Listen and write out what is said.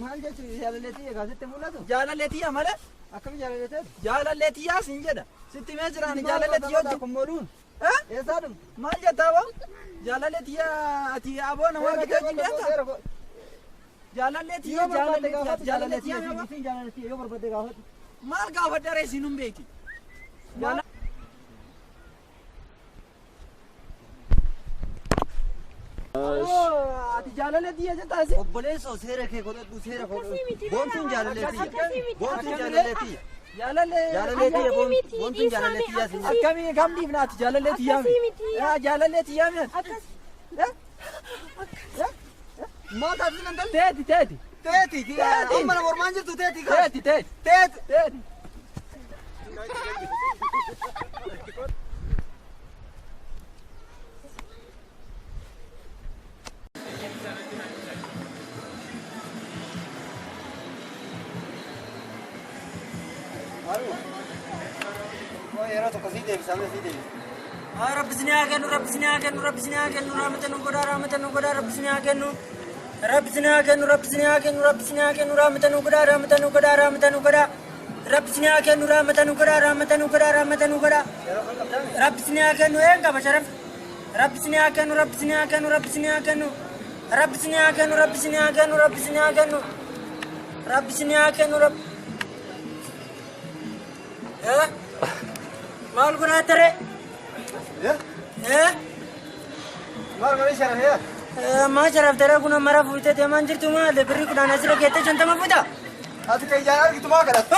maal jechuun jaalaleetii egaa sitti mul'atu? Jaalaleetii malee Akkami jaalaleetii? jaalaleetii yaa siin jedha. Sitti mee jiraan jaalaleetii yoo kun mooluun eessaa dhum? maal jettaa boo? Jaalaleetii ati aboo nama bitee jindeetta? Jaalaleetii jaalaleetii yoo barbaadde gaafadhu. maal gaafadha ree siin hin beeki? Ati jaalaleetii jettaa si? Obboleessoo seera kee godhadhu seera godhadhu. Boontuun jaalaleetii. Boontuun jaalaleetii. Jaalaleetii boontuun jaalaleetii yaa siin. Akkamii kam dhiifna ati jaalaleetii yaame? Jaalaleetii yaame? Maal taasisan daldala? Teeti teeti. Teeti. Amma nama ormaan jirtu teeti kaa. Teeti teeti. Teeti. Teeti. Yeroo tokko sii deebisamee sii deebisa. Rabbisni haa kennu, rabbisni haa kennu, rabbisni haa kennu, rahmata nu godhaa, rahmata nu godhaa, rabbisni haa kennu. Rabbisni haa kennu, rabbisni haa kennu, rabbisni haa kennu, rahmata nu godhaa, rahmata nu godhaa, rahmata nu godhaa. Rabbisni haa kennu, rahmata nu godhaa, rahmata nu godhaa, rahmata nu godhaa. Rabbisni haa kennu, qaba sharaf. Rabbisni haa kennu, rabbisni haa kennu, rabbisni haa kennu. Rabbisni haa kennu, rabbisni haa kennu, rabbisni haa kennu. Rabbisni haa kennu, maal godhaa ture? Maal malee sharafee? Maa sharaftara kun mara fuutee deemaa jirtu maal birrii kudhan asirra keettee 50 fuuta? Ati kan ijaaraa argitu maa kadhata?